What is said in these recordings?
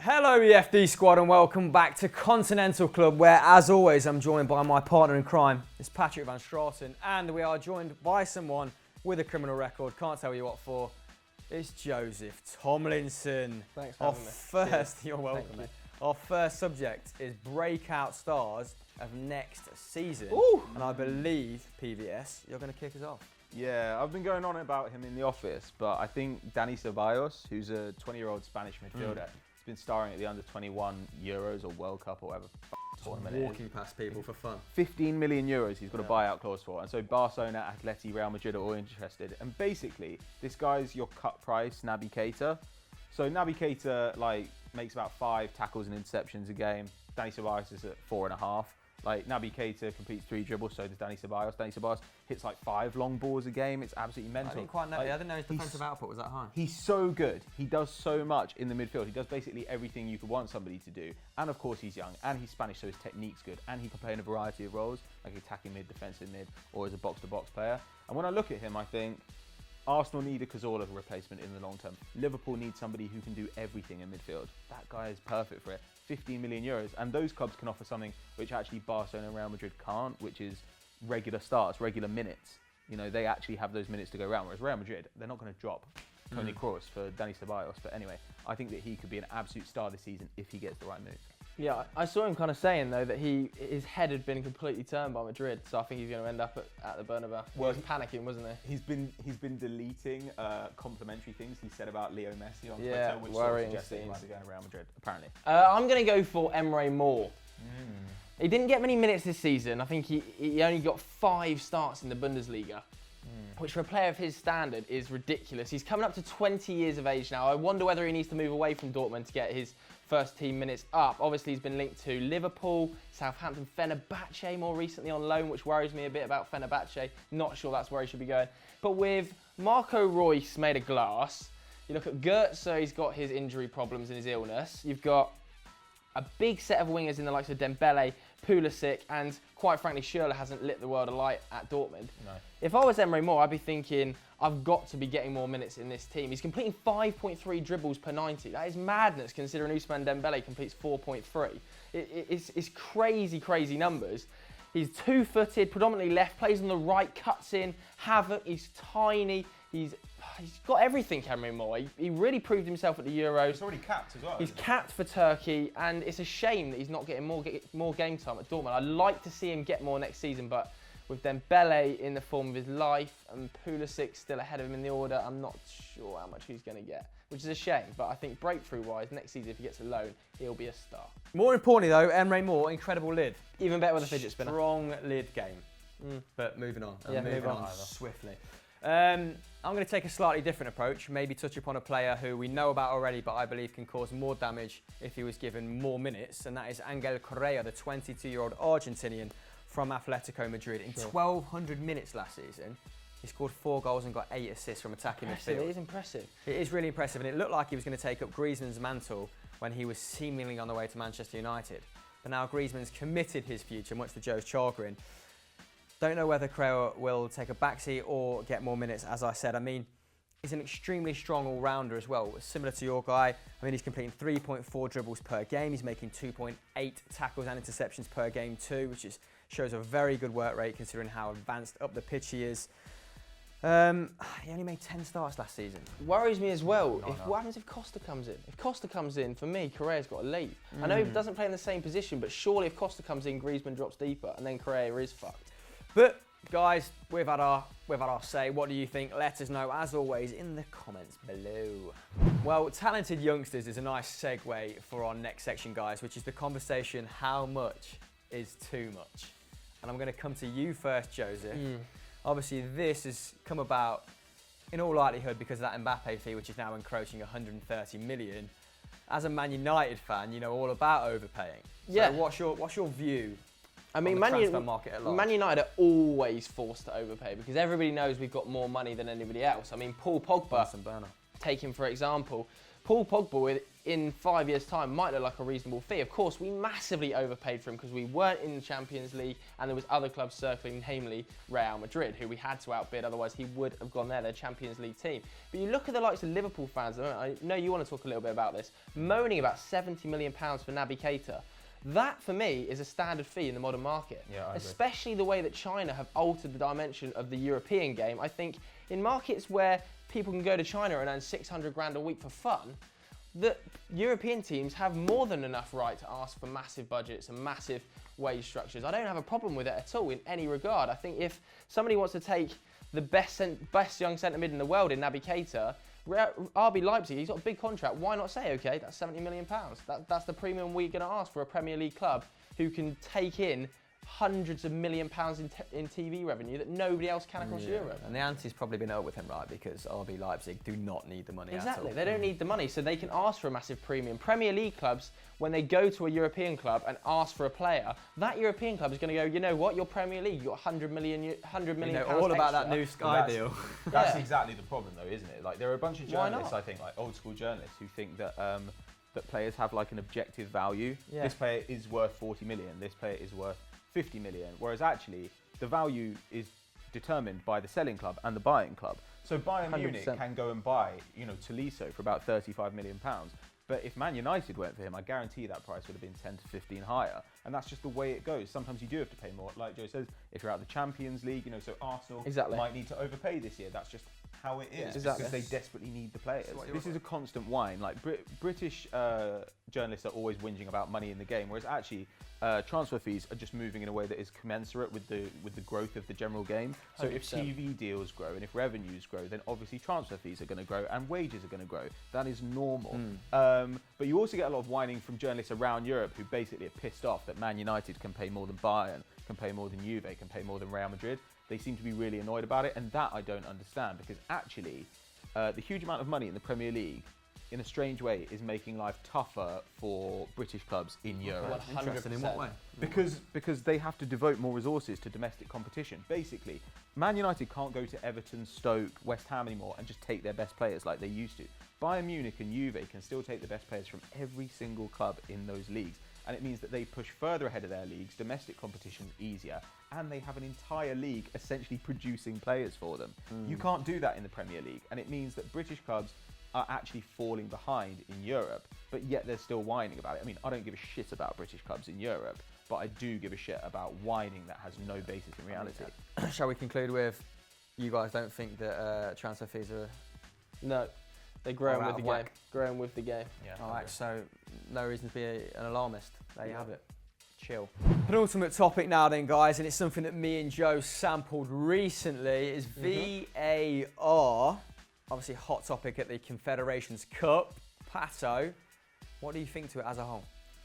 Hello EFD squad and welcome back to Continental Club, where as always I'm joined by my partner in crime. It's Patrick Van Straten, and we are joined by someone with a criminal record, can't tell you what for. It's Joseph Tomlinson. Thanks for having me. First, you're welcome, mate. Our first subject is Breakout Stars of next season. Ooh. And I believe, PVS, you're going to kick us off. Yeah, I've been going on about him in the office, but I think Dani Ceballos, who's a 20-year-old Spanish midfielder, has been starring at the under-21 Euros or World Cup or whatever tournament it is. Walking past people for fun. 15 million euros he's got a buyout clause for, and so Barcelona, Atleti, Real Madrid are all interested. And basically, this guy's your cut price, Naby Keita. So Naby Keita makes about 5 tackles and interceptions a game. Dani Ceballos is at 4.5. Naby Keita completes 3 dribbles, so does Dani Ceballos. Dani Ceballos hits 5 long balls a game. It's absolutely mental. I didn't quite know. I didn't know his defensive output was that high. He's so good. He does so much in the midfield. He does basically everything you could want somebody to do. And of course he's young, and he's Spanish, so his technique's good. And he can play in a variety of roles, like attacking mid, defensive mid, or as a box-to-box player. And when I look at him, I think Arsenal need a Cazorla replacement in the long term. Liverpool needs somebody who can do everything in midfield. That guy is perfect for it. 15 million euros, and those clubs can offer something which actually Barcelona and Real Madrid can't, which is regular starts, regular minutes. You know, they actually have those minutes to go around, whereas Real Madrid, they're not going to drop Toni Kroos for Dani Ceballos. But anyway, I think that he could be an absolute star this season if he gets the right move. Yeah, I saw him kind of saying though that his head had been completely turned by Madrid, so I think he's going to end up at the Bernabeu. Well, he was panicking, wasn't he? He's been deleting complimentary things he said about Leo Messi on Yeah, Twitter, which worrying suggests that he scenes. might be going to Real Madrid, apparently. I'm going to go for Emre Mor. He didn't get many minutes this season. I think he only got 5 starts in the Bundesliga, which for a player of his standard is ridiculous. He's coming up to 20 years of age now. I wonder whether he needs to move away from Dortmund to get his first team minutes up. Obviously, he's been linked to Liverpool, Southampton, Fenerbahce more recently on loan, which worries me a bit about Fenerbahce. Not sure that's where he should be going. But with Marco Reus made of glass, you look at Goetze, he's got his injury problems and his illness. You've got a big set of wingers in the likes of Dembele, Pulisic, and quite frankly, Schürrle hasn't lit the world alight at Dortmund. No. If I was Emre Mor, I'd be thinking, I've got to be getting more minutes in this team. He's completing 5.3 dribbles per 90. That is madness, considering Ousmane Dembele completes 4.3. It's crazy, crazy numbers. He's 2-footed, predominantly left, plays on the right, cuts in, havoc. He's tiny. He's got everything, Emre Mor. He really proved himself at the Euros. He's already capped as well. He's capped for Turkey, and it's a shame that he's not getting more game time at Dortmund. I'd like to see him get more next season, but with Dembele in the form of his life and Pulisic still ahead of him in the order, I'm not sure how much he's going to get, which is a shame. But I think breakthrough-wise, next season, if he gets a loan, he'll be a star. More importantly though, Emre Mor, incredible lid. Even better with a fidget spinner. Strong lid game. But moving on. Yeah, move on. Swiftly. I'm going to take a slightly different approach, maybe touch upon a player who we know about already, but I believe can cause more damage if he was given more minutes, and that is Angel Correa, the 22-year-old Argentinian from Atletico Madrid. In 1,200 minutes last season, he scored 4 goals and got 8 assists from attacking midfield. It is impressive. It is really impressive, and it looked like he was going to take up Griezmann's mantle when he was seemingly on the way to Manchester United. But now Griezmann's committed his future, much to Joe's chagrin. Don't know whether Correa will take a backseat or get more minutes, as I said. I mean, he's an extremely strong all-rounder as well, similar to your guy. I mean, he's completing 3.4 dribbles per game. He's making 2.8 tackles and interceptions per game too, which shows a very good work rate considering how advanced up the pitch he is. He only made 10 starts last season. Worries me as well. What happens if Costa comes in? If Costa comes in, for me, Correa's got to leave. I know he doesn't play in the same position, but surely if Costa comes in, Griezmann drops deeper, and then Correa is fucked. But guys, we've had our say. What do you think? Let us know, as always, in the comments below. Well, talented youngsters is a nice segue for our next section, guys, which is the conversation, how much is too much? And I'm going to come to you first, Joseph. Obviously, this has come about, in all likelihood, because of that Mbappe fee, which is now encroaching 130 million. As a Man United fan, you know all about overpaying. So what's your view? I mean, Man United are always forced to overpay because everybody knows we've got more money than anybody else. I mean, Paul Pogba, take him for example. Paul Pogba in 5 years' time might look like a reasonable fee. Of course, we massively overpaid for him because we weren't in the Champions League and there was other clubs circling, namely Real Madrid, who we had to outbid, otherwise he would have gone there, their Champions League team. But you look at the likes of Liverpool fans, I know you want to talk a little bit about this, moaning about £70 million for Naby Keita. That, for me, is a standard fee in the modern market. Yeah, I agree. Especially the way that China have altered the dimension of the European game. I think in markets where people can go to China and earn 600 grand a week for fun, the European teams have more than enough right to ask for massive budgets and massive wage structures. I don't have a problem with it at all in any regard. I think if somebody wants to take the best young centre mid in the world in Naby Keita, RB Leipzig, he's got a big contract. Why not say, okay, that's £70 million. That's the premium we're going to ask for a Premier League club who can take in hundreds of £1 million in TV revenue that nobody else can across Europe. And the ante's probably been up with him, right? Because RB Leipzig do not need the money Exactly, at all. they don't need the money, so they can ask for a massive premium. Premier League clubs, when they go to a European club and ask for a player, that European club is going to go, you know what, you're Premier League, you've got £100 million You know all about that new Sky Well, deal. That's Yeah. exactly the problem, though, isn't it? Like, there are a bunch of Why journalists, not? I think, like old school journalists, who think that that players have like an objective value. Yeah. This player is worth 40 million. This player is worth 50 million. Whereas actually, the value is determined by the selling club and the buying club. So Bayern Munich 100%. can go and buy, Tolisso for about 35 million pounds. But if Man United went for him, I guarantee that price would have been 10 to 15 higher. And that's just the way it goes. Sometimes you do have to pay more. Like Joe says, if you're out of the Champions League, so Arsenal Exactly. might need to overpay this year. That's just how it is. Exactly. Because they desperately need the players. So what This is a constant whine. Like British journalists are always whinging about money in the game, whereas actually transfer fees are just moving in a way that is commensurate with the growth of the general game. So if 100%. TV deals grow and if revenues grow, then obviously transfer fees are going to grow and wages are going to grow. That is normal. But you also get a lot of whining from journalists around Europe who basically are pissed off that Man United can pay more than Bayern, can pay more than Juve, can pay more than Real Madrid. They seem to be really annoyed about it, and that I don't understand, because actually the huge amount of money in the Premier League, in a strange way, is making life tougher for British clubs in Europe. 100%. In what way? Because they have to devote more resources to domestic competition. Basically, Man United can't go to Everton, Stoke, West Ham anymore and just take their best players like they used to. Bayern Munich and Juve can still take the best players from every single club in those leagues. And it means that they push further ahead of their leagues, domestic competition's easier, and they have an entire league essentially producing players for them. You can't do that in the Premier League, and it means that British clubs are actually falling behind in Europe, but yet they're still whining about it. I mean, I don't give a shit about British clubs in Europe, but I do give a shit about whining that has no basis in reality. Shall we conclude with, you guys don't think that transfer fees are... No, they're growing Or with out the of game. whack. Growing with the game. Yeah. All right, so no reason to be an alarmist. There you have it. Chill. Penultimate topic now then, guys, and it's something that me and Joe sampled recently, is VAR. Obviously hot topic at the Confederations Cup. Pato, what do you think to it as a whole?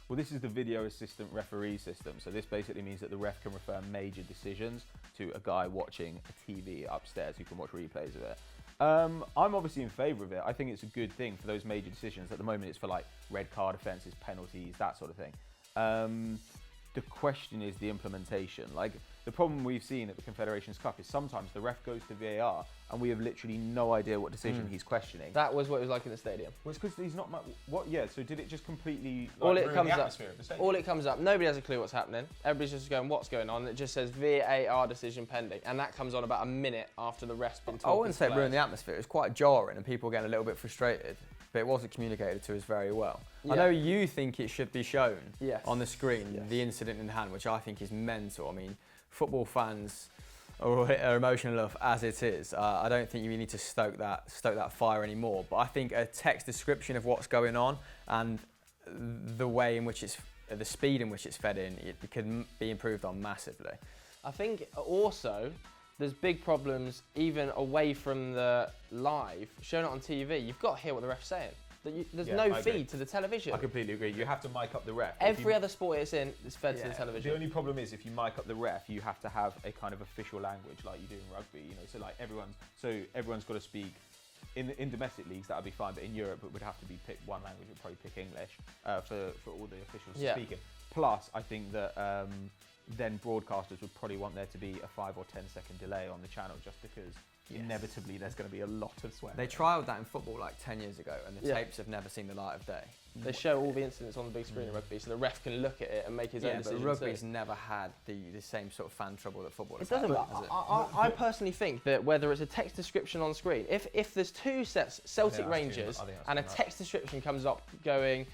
Well, this is the video assistant referee system. So this basically means that the ref can refer major decisions to a guy watching a TV upstairs who can watch replays of it. I'm obviously in favour of it. I think it's a good thing for those major decisions. At the moment, it's for like red card offences, penalties, that sort of thing. The question is the implementation. Like, the problem we've seen at the Confederations Cup is sometimes the ref goes to VAR and we have literally no idea what decision he's questioning. That was what it was like in the stadium. Well, it's because he's not much. What? Yeah. So did it just completely? All Like, it ruin comes the up, atmosphere of the stadium? all it comes up. Nobody has a clue what's happening. Everybody's just going, "What's going on?" It just says VAR decision pending, and that comes on about a minute after the ref's been talking. I wouldn't to say it ruined players. the atmosphere. It was quite jarring and people were getting a little bit frustrated, but it wasn't communicated to us very well. I Yeah. know you think it should be shown Yes. on the screen, Yes. the incident in hand, which I think is mental. I mean, football fans are emotional enough as it is. I don't think you need to stoke that fire anymore. But I think a text description of what's going on and the way in which the speed in which it's fed in, it could be improved on massively. I think also there's big problems even away from the live, showing it on TV. You've got to hear what the ref's saying. There's Yeah, no I agree. feed to the television. I completely agree. You have to mic up the ref. Every other sport it's in is fed to Yeah. the television. The only problem is if you mic up the ref, you have to have a kind of official language like you do in rugby. So like everyone's got to speak. In domestic leagues that would be fine, but in Europe it would have to be pick one language. Would probably pick English for all the officials to speak in. Plus, I think that then broadcasters would probably want there to be a 5 or 10 second delay on the channel, just because inevitably there's going to be a lot of sweat. They trialled that in football like 10 years ago, and the Yeah. tapes have never seen the light of day. They show all the incidents on the big screen in rugby, so the ref can look at it and make his own Yeah, but decision. rugby's too. never had the same sort of fan trouble that football has It doesn't. had, has it? I personally think that whether it's a text description on screen, if there's two sets, Celtic that's Rangers, too- I think that's and a too much. text description comes up going,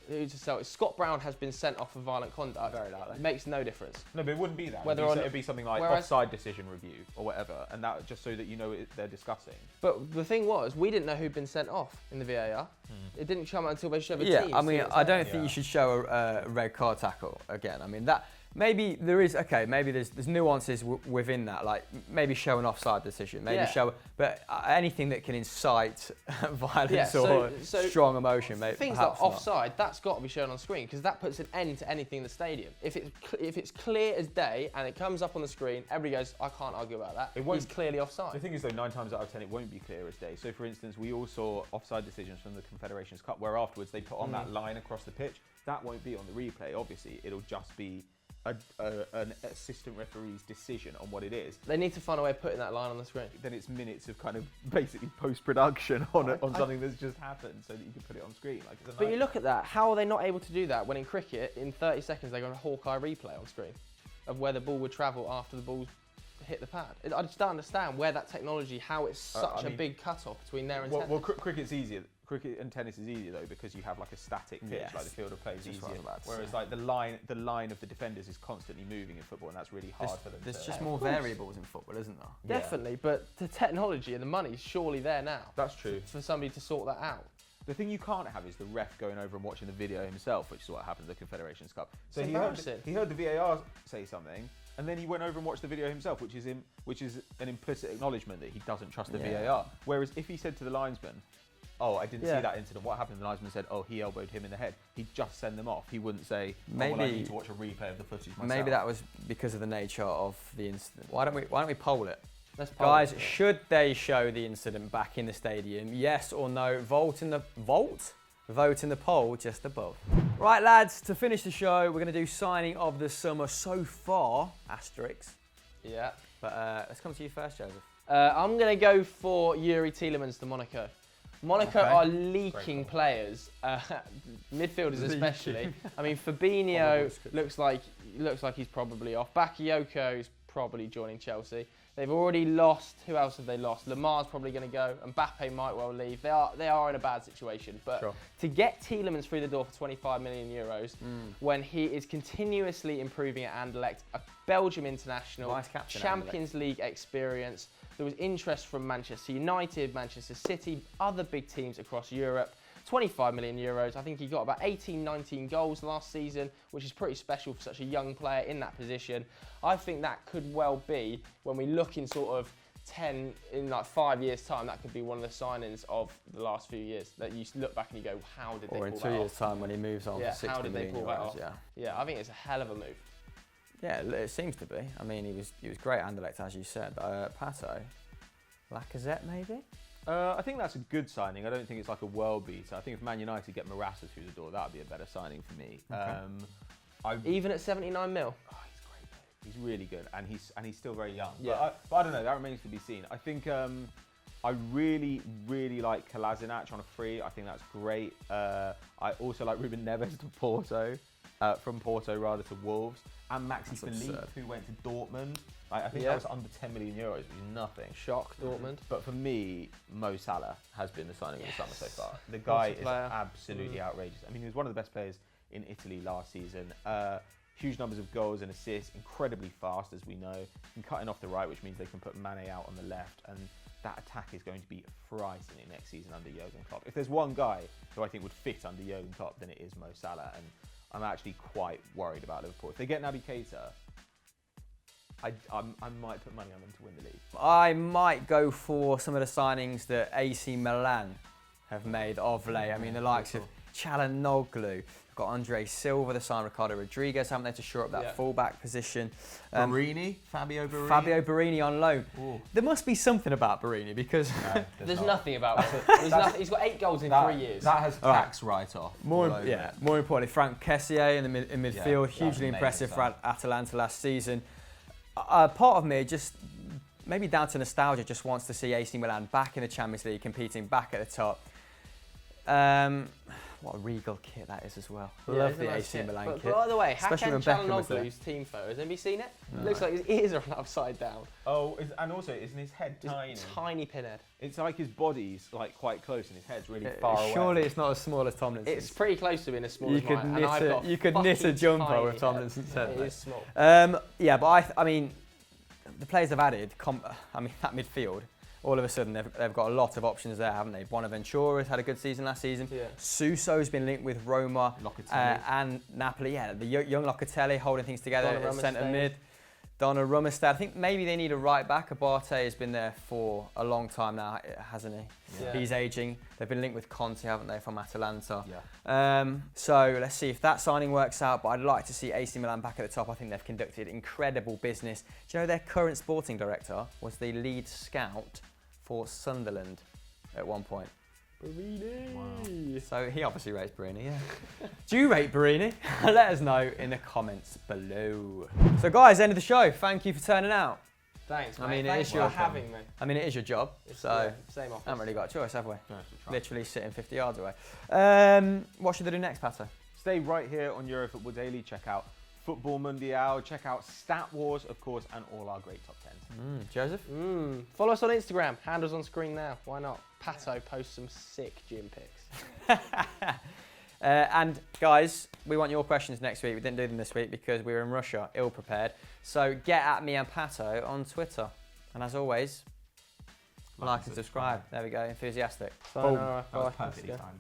who's a Celtic? Scott Brown has been sent off for violent conduct. Very likely. It makes no difference. No, but it wouldn't be that. Whether it'd, on- be, it'd be something like whereas- offside decision review or whatever, and that just so that you know they're discussing. But the thing was, we didn't know who'd been sent off in the VAR. It didn't come out until they showed the Yeah, teams. I mean, I don't think Yeah. you should show a red card tackle again. I mean, that maybe there is maybe there's nuances within that, like maybe show an offside decision, maybe Yeah. show, but anything that can incite violence Yeah, or so strong emotion, maybe things perhaps like not. offside, that's got to be shown on screen because that puts an end to anything in the stadium. If it's clear as day and it comes up on the screen, everybody goes, I can't argue about that. It won't- He's clearly The offside. thing is, though, 9 times out of 10, it won't be clear as day. So, for instance, we all saw offside decisions from the Confederations Cup, where afterwards they put on that line across the pitch. That won't be on the replay. Obviously, it'll just be an assistant referee's decision on what it is. They need to find a way of putting that line on the screen. Then it's minutes of kind of basically post-production on something that's just happened, so that you can put it on screen. Like, it's a But you nightmare. look at that, how are they not able to do that when in cricket, in 30 seconds, they got a Hawkeye replay on screen of where the ball would travel after the ball's hit the pad? I just don't understand where that technology, how it's such a big cut-off between there and tennis. Well, cricket's easier. Cricket and tennis is easier though because you have like a static pitch, Yes. like the field of play is That's easier. what I was about to Whereas say. like the line of the defenders is constantly moving in football, and that's really hard for them. There's to, just more variables in football, isn't there? Yeah. Definitely, but the technology and the money's surely there now That's true. for somebody to sort that out. The thing you can't have is the ref going over and watching the video himself, which is what happened at the Confederations Cup. So It's he heard embarrassing. the VAR say something, and then he went over and watched the video himself, which is an implicit acknowledgement that he doesn't trust the Yeah. VAR. Whereas if he said to the linesman, "Oh, I didn't Yeah. see that incident. What happened?" The linesman said, "Oh, he elbowed him in the head." He'd just send them off. He wouldn't say, "Well, I Maybe- need to watch a replay of the footage myself." Maybe that was because of the nature of the incident. Why don't we poll it? Let's poll Guys, it. should they show the incident back in the stadium? Yes or no? Vote in the poll just above. Right, lads, to finish the show, we're going to do signing of the summer so far, asterisks. Yeah. But let's come to you first, Joseph. I'm going to go for Yuri Tielemans to Monaco. Monaco Okay. are leaking players, midfielders especially. I mean, Fabinho looks like he's probably off. Bakayoko's probably joining Chelsea. They've already lost. Who else have they lost? Lamar's probably going to go. Mbappe might well leave. They are in a bad situation. But Sure. to get Tielemans through the door for 25 million euros, when he is continuously improving at Anderlecht, a Belgium international, Vice captain at Champions League experience. There was interest from Manchester United, Manchester City, other big teams across Europe. 25 million euros. I think he got about 18, 19 goals last season, which is pretty special for such a young player in that position. I think that could well be, when we look in sort of 5 years' time, that could be one of the signings of the last few years. That you look back and you go, how did they Or pull in that 2 years' off? time when he moves on Yeah, for 60 how did they million pull that euros, off? yeah. Yeah, I think it's a hell of a move. Yeah, it seems to be. I mean, he was great at Anderlecht, as you said. Pato, Lacazette, maybe? I think that's a good signing. I don't think it's like a world beater. I think if Man United get Morata through the door, that would be a better signing for me. Even at 79 mil. Oh, he's great, mate. He's really good, and he's still very young. Yeah. But I don't know. That remains to be seen. I think I really like Kolasinac on a free. I think that's great. I also like Ruben Neves to Porto, from Porto rather to Wolves, and Maxi That's Philippe, absurd. who went to Dortmund. I think Yeah. that was under 10 million euros, which is nothing. Shock, Dortmund. But for me, Mo Salah has been the signing of the summer so far. The guy is player. absolutely outrageous. I mean, he was one of the best players in Italy last season. Huge numbers of goals and assists, incredibly fast, as we know. And cutting off the right, which means they can put Mane out on the left. And that attack is going to be frightening next season under Jurgen Klopp. If there's one guy who I think would fit under Jurgen Klopp, then it is Mo Salah. And I'm actually quite worried about Liverpool. If they get Naby Keita, I might put money on them to win the league. I might go for some of the signings that AC Milan have made of late. I mean, the likes of Çalhanoğlu, got Andre Silva, the signed Ricardo Rodriguez, haven't they, to shore up that fullback position. Fabio Borini. Fabio Borini on loan. Ooh. There must be something about Borini because There's nothing about it. There's nothing. He's got 8 goals in 3 years. That has tax write-off. more importantly, Frank Kessié in midfield, that's hugely amazing impressive for stuff. Atalanta last season. Part of me just maybe down to nostalgia, just wants to see AC Milan back in the Champions League, competing back at the top. What a regal kit that is as well. Yeah, Love it's a the nice AC kit. Milan But kit. by the way, Especially Hakan when Beckham was there. Çalhanoğlu's team photos. Have you seen it? No. Looks like his ears are upside down. Oh, and also, isn't his head tiny? Tiny pinhead. It's like his body's like quite close and his head's really far away. Surely it's not as small as Tomlinson's. It's pretty close to being as small You as could mine. and knit I've got you could knit a fucking jumper tiny with head. Tomlinson's head. It mate. is small. Yeah, but I mean, the players they've added, that midfield, all of a sudden they've got a lot of options there, haven't they? Bonaventura's had a good season last season. Yeah. Suso's been linked with Roma and Napoli. Yeah, the young Locatelli holding things together at centre mid. Donnarumma stayed. I think maybe they need a right back. Abate has been there for a long time now, hasn't he? Yeah. He's ageing. They've been linked with Conte, haven't they, from Atalanta? Yeah. So let's see if that signing works out. But I'd like to see AC Milan back at the top. I think they've conducted incredible business. Do you know their current sporting director was the lead scout for Sunderland at one point? Barini. So he obviously rates Barini, yeah. Do you rate Barini? Let us know in the comments below. So guys, end of the show. Thank you for turning out. Thanks, mate. I mean, Thanks it is for your having me. I mean, it is your job, so Yeah, same office. haven't really got a choice, have we? No, it's a try. Literally sitting 50 yards away. What should they do next, Pato? Stay right here on Eurofootball Daily. Check out Football Mundial. Check out Stat Wars, of course, and all our great top 10s. Joseph? Follow us on Instagram. Handles on screen now. Why not? Pato posts some sick gym pics. And guys, we want your questions next week. We didn't do them this week because we were in Russia, ill prepared. So get at me and Pato on Twitter. And as always, like and subscribe. There we go, enthusiastic. Sayonara. That was Bye. perfectly timed.